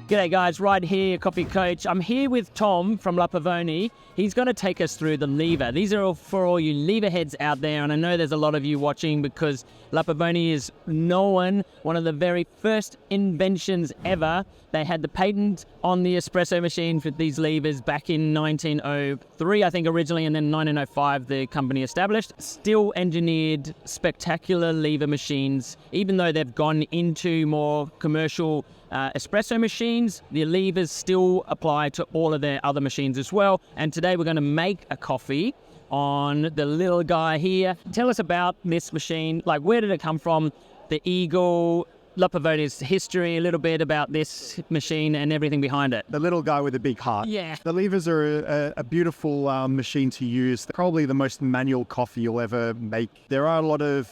G'day guys, right here, Coffee Coach. I'm here with Tom from La Pavoni. He's going to take us through the lever. These are all for all you lever heads out there, and I know there's a lot of you watching because La Pavoni is known, one of the very first inventions ever. They had the patent on the espresso machine for these levers back in 1903, I think originally, and then 1905 the company established. Still engineered spectacular lever machines, even though they've gone into more commercial espresso machines, the levers still apply to all of their other machines as well. And today we're going to make a coffee on the little guy here. Tell us about this machine, like where did it come from, the Eagle, La Pavoni's history, a little bit about this machine and everything behind it. The little guy with a big heart. Yeah. The levers are a beautiful machine to use. Probably the most manual coffee you'll ever make. There are a lot of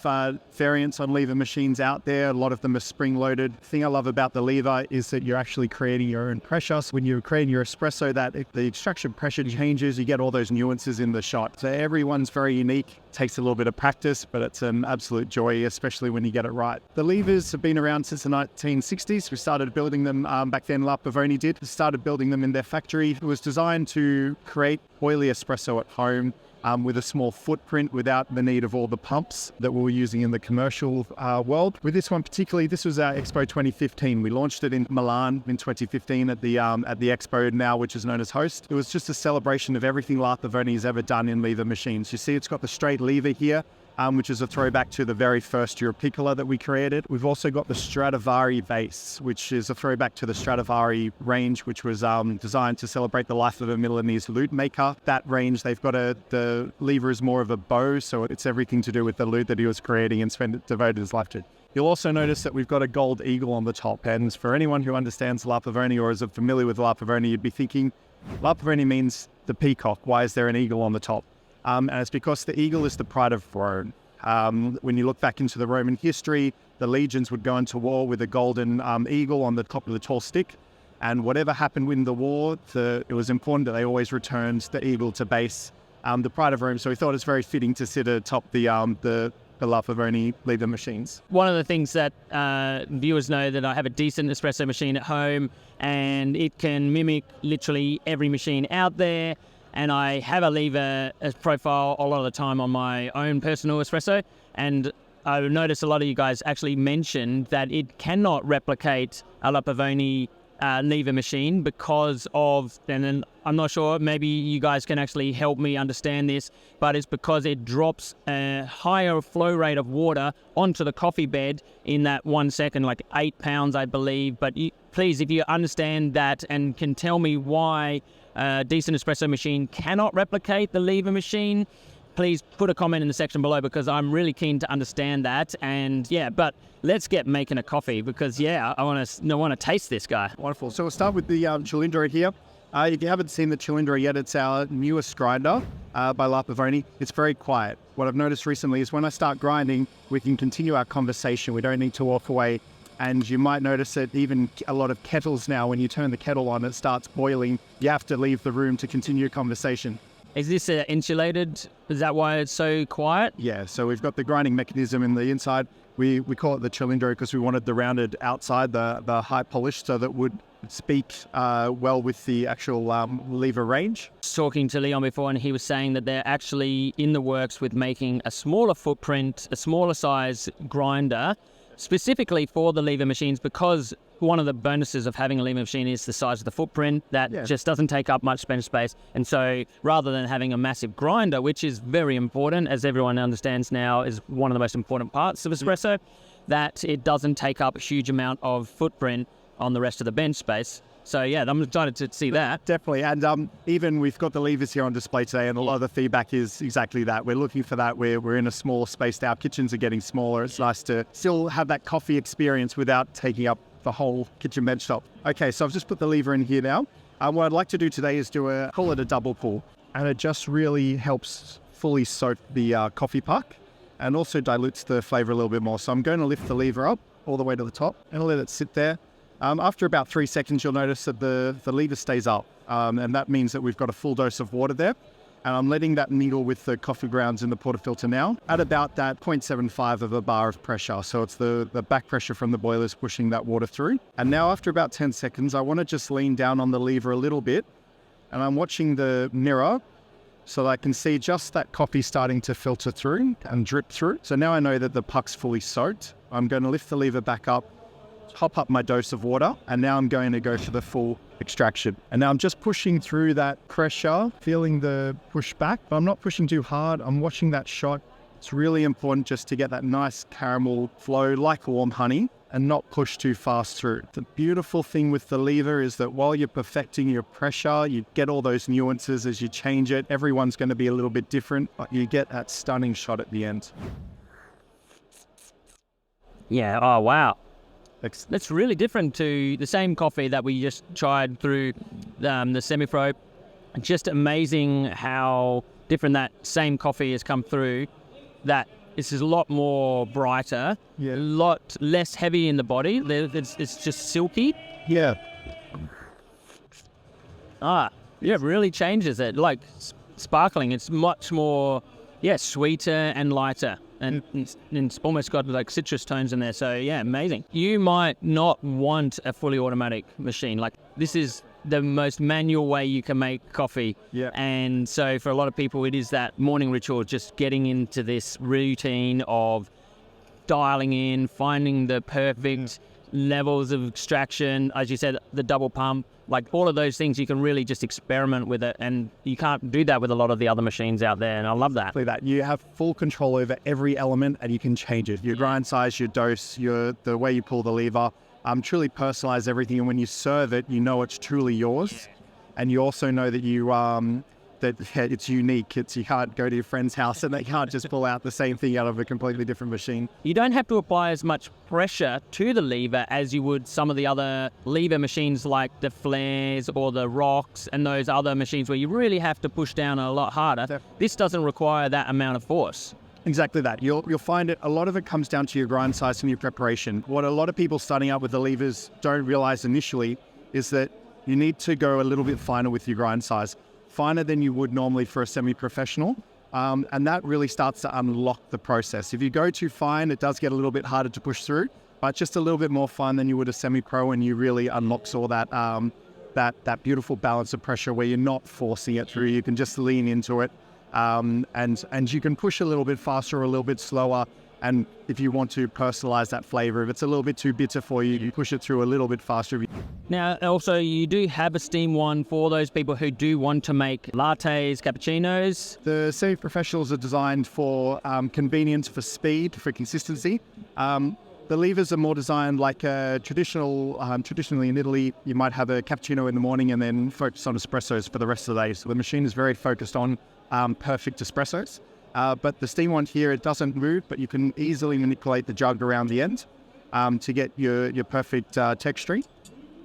variants on lever machines out there. A lot of them are spring-loaded. The thing I love about the lever is that you're actually creating your own pressure. So when you're creating your espresso, the extraction pressure changes, you get all those nuances in the shot. So everyone's very unique. Takes a little bit of practice, but it's an absolute joy, especially when you get it right. The levers have been around since the 1960s. We started building them back then. La Pavoni did. We started building them in their factory. It was designed to create oily espresso at home with a small footprint without the need of all the pumps that we were using in the commercial world. With this one particularly, this was our Expo 2015. We launched it in Milan in 2015 at the Expo now, which is known as Host. It was just a celebration of everything La Pavoni has ever done in lever machines. You see it's got the straight lever here, which is a throwback to the very first Europiccola that we created. We've also got the Stradivari base, which is a throwback to the Stradivari range, which was designed to celebrate the life of a Milanese lute maker. That range, they've got the lever is more of a bow, so it's everything to do with the lute that he was creating and devoted his life to. You'll also notice that we've got a gold eagle on the top, and for anyone who understands La Pavoni or is familiar with La Pavoni, you'd be thinking, La Pavoni means the peacock. Why is there an eagle on the top? And it's because the eagle is the pride of Rome. When you look back into the Roman history, the legions would go into war with a golden eagle on the top of the tall stick. And whatever happened in the war, it was important that they always returned the eagle to base, the pride of Rome. So we thought it's very fitting to sit atop the La Pavoni lever machines. One of the things that viewers know that I have a decent espresso machine at home, and it can mimic literally every machine out there. And I have a lever profile a lot of the time on my own personal espresso. And I noticed a lot of you guys actually mentioned that it cannot replicate a La Pavoni lever machine because of, and then I'm not sure, maybe you guys can actually help me understand this, but it's because it drops a higher flow rate of water onto the coffee bed in that 1 second, like 8 pounds, I believe. But please, if you understand that and can tell me why a decent espresso machine cannot replicate the lever machine, please put a comment in the section below because I'm really keen to understand that. And yeah, but let's get making a coffee because yeah, I want to taste this guy. Wonderful. So we'll start with the Cilindro here. If you haven't seen the Cilindro yet, it's our newest grinder by La Pavoni. It's very quiet. What I've noticed recently is when I start grinding, we can continue our conversation. We don't need to walk away. And you might notice that even a lot of kettles now, when you turn the kettle on, it starts boiling. You have to leave the room to continue your conversation. Is this insulated? Is that why it's so quiet? Yeah, so we've got the grinding mechanism in the inside. We call it the Cilindro because we wanted the rounded outside, the high polish, so that would speak well with the actual lever range. Talking to Leon before, and he was saying that they're actually in the works with making a smaller footprint, a smaller size grinder, specifically for the lever machines, because one of the bonuses of having a lever machine is the size of the footprint that just doesn't take up much bench space. And so rather than having a massive grinder, which is very important, as everyone understands now is one of the most important parts of espresso, that it doesn't take up a huge amount of footprint on the rest of the bench space. So yeah, I'm excited to see that. Definitely. And even we've got the levers here on display today, and a lot of the feedback is exactly that. We're looking for that. We're in a small space. Our kitchens are getting smaller. It's nice to still have that coffee experience without taking up the whole kitchen bench top. Okay, so I've just put the lever in here now. What I'd like to do today is call it a double pull. And it just really helps fully soak the coffee puck and also dilutes the flavor a little bit more. So I'm going to lift the lever up all the way to the top and let it sit there. After about 3 seconds, you'll notice that the lever stays up, and that means that we've got a full dose of water there. And I'm letting that mingle with the coffee grounds in the portafilter now at about that 0.75 of a bar of pressure. So it's the back pressure from the boilers pushing that water through. And now after about 10 seconds, I want to just lean down on the lever a little bit. And I'm watching the mirror so that I can see just that coffee starting to filter through and drip through. So now I know that the puck's fully soaked. I'm going to lift the lever back up, top up my dose of water, and now I'm going to go for the full extraction. And now I'm just pushing through that pressure, feeling the push back, but I'm not pushing too hard. I'm watching that shot. It's really important just to get that nice caramel flow like warm honey and not push too fast through. The beautiful thing with the lever is that while you're perfecting your pressure, you get all those nuances as you change it. Everyone's going to be a little bit different, but you get that stunning shot at the end. Yeah, oh wow. That's really different to the same coffee that we just tried through the semi-pro. Just amazing how different that same coffee has come through. That this is a lot more brighter, a lot less heavy in the body. It's just silky. Yeah. It really changes it. Like sparkling, it's much more, sweeter and lighter. And it's almost got like citrus tones in there. So yeah, amazing. You might not want a fully automatic machine. Like this is the most manual way you can make coffee. Yeah. And so for a lot of people, it is that morning ritual, just getting into this routine of dialing in, finding the perfect levels of extraction. As you said, the double pump, like all of those things, you can really just experiment with it, and you can't do that with a lot of the other machines out there, and I love that. You have full control over every element, and you can change it. Your grind size, your dose, the way you pull the lever, truly personalize everything, and when you serve it, you know it's truly yours, and you also know that it's unique. You can't go to your friend's house and they can't just pull out the same thing out of a completely different machine. You don't have to apply as much pressure to the lever as you would some of the other lever machines like the Flares or the Rocks and those other machines where you really have to push down a lot harder. Definitely. This doesn't require that amount of force. Exactly that. You'll find it, a lot of it comes down to your grind size and your preparation. What a lot of people starting out with the levers don't realize initially is that you need to go a little bit finer with your grind size. Finer than you would normally for a semi-professional. And that really starts to unlock the process. If you go too fine, it does get a little bit harder to push through, but just a little bit more fine than you would a semi-pro, and you really unlocks all that that beautiful balance of pressure where you're not forcing it through. You can just lean into it, and you can push a little bit faster or a little bit slower. And if you want to personalize that flavor, if it's a little bit too bitter for you, you push it through a little bit faster. Now, also, you do have a steam one for those people who do want to make lattes, cappuccinos. The semi-professionals are designed for convenience, for speed, for consistency. The levers are more designed like a traditionally in Italy, you might have a cappuccino in the morning and then focus on espressos for the rest of the day. So the machine is very focused on perfect espressos. But the steam one here, it doesn't move, but you can easily manipulate the jug around the end to get your perfect texture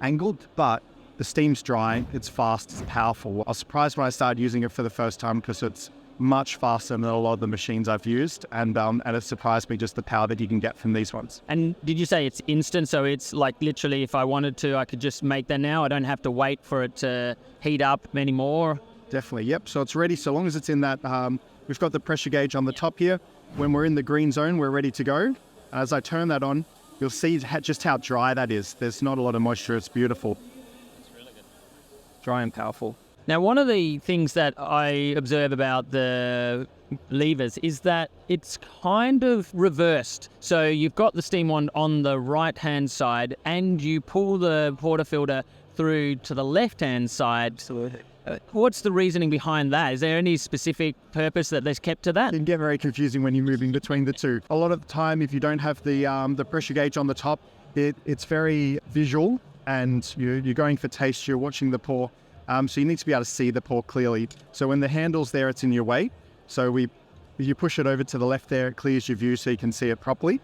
angled. But the steam's dry, it's fast, it's powerful. I was surprised when I started using it for the first time because it's much faster than a lot of the machines I've used, and it surprised me just the power that you can get from these ones. And did you say it's instant? So it's like literally, if I wanted to, I could just make that now. I don't have to wait for it to heat up anymore. Definitely, yep. So it's ready. So long as it's in that, we've got the pressure gauge on the top here. When we're in the green zone, we're ready to go. And as I turn that on, you'll see just how dry that is. There's not a lot of moisture. It's beautiful. It's really good. Dry and powerful. Now, one of the things that I observe about the levers is that it's kind of reversed. So you've got the steam one on the right-hand side and you pull the portafilter through to the left-hand side. Absolutely. What's the reasoning behind that? Is there any specific purpose that they've kept to that? It can get very confusing when you're moving between the two. A lot of the time, if you don't have the pressure gauge on the top, it's very visual and you're going for taste, you're watching the pour. So you need to be able to see the pour clearly. So when the handle's there, it's in your way. So if you push it over to the left there, it clears your view so you can see it properly.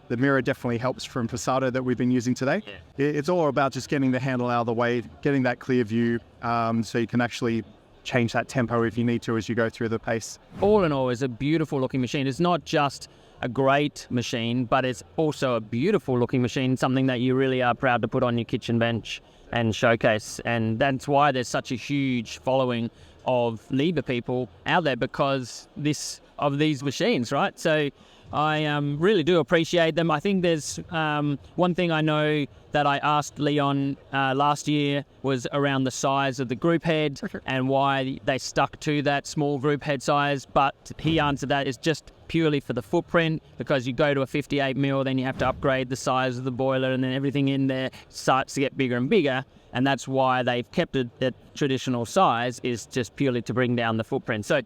The mirror definitely helps from Passato that we've been using today. Yeah. It's all about just getting the handle out of the way, getting that clear view, so you can actually change that tempo if you need to as you go through the pace. All in all, it's a beautiful looking machine. It's not just a great machine, but it's also a beautiful looking machine, something that you really are proud to put on your kitchen bench and showcase. And that's why there's such a huge following of lever people out there because of these machines, right? So I really do appreciate them. I think there's one thing I know that I asked Leon last year was around the size of the group head and why they stuck to that small group head size. But he answered that it's just purely for the footprint, because you go to a 58 mil, then you have to upgrade the size of the boiler, and then everything in there starts to get bigger and bigger. And that's why they've kept it at traditional size, is just purely to bring down the footprint. So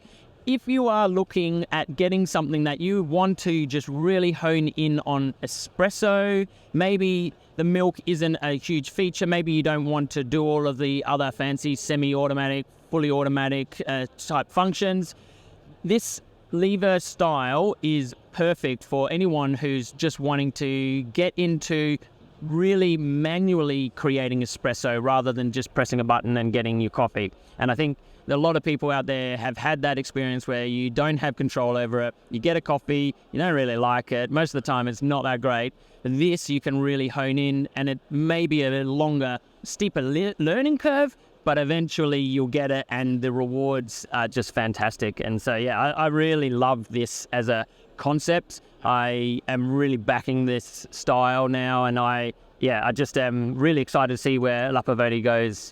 if you are looking at getting something that you want to just really hone in on espresso, maybe the milk isn't a huge feature, maybe you don't want to do all of the other fancy semi-automatic, fully automatic type functions, this lever style is perfect for anyone who's just wanting to get into really manually creating espresso rather than just pressing a button and getting your coffee. And I think a lot of people out there have had that experience where you don't have control over it. You get a coffee, you don't really like it. Most of the time it's not that great. But this you can really hone in, and it may be a longer, steeper learning curve, but eventually you'll get it, and the rewards are just fantastic. And so, yeah, I really love this as a concept. I am really backing this style now, and I just am really excited to see where La Pavoni goes,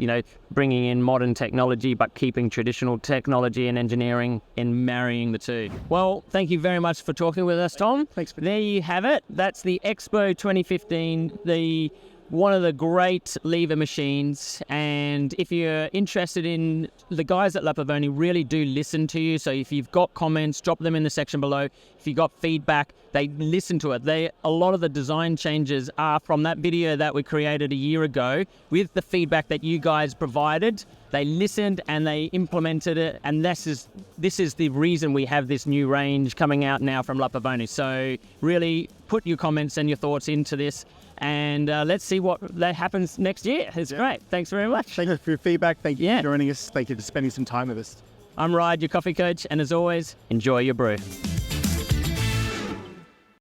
bringing in modern technology, but keeping traditional technology and engineering and marrying the two. Well, thank you very much for talking with us, Tom. Thanks. There you have it. That's the Expo 2015, one of the great lever machines. And if you're interested in, the guys at La Pavoni really do listen to you. So if you've got comments, drop them in the section below. If you've got feedback, they listen to it. A lot of the design changes are from that video that we created a year ago with the feedback that you guys provided. They listened and they implemented it, and this is the reason we have this new range coming out now from La Pavoni. So really put your comments and your thoughts into this, and let's see what that happens next year. It's great. Thanks very much. Thank you for your feedback. Thank you for joining us. Thank you for spending some time with us. I'm Ryan, your coffee coach, and as always, enjoy your brew.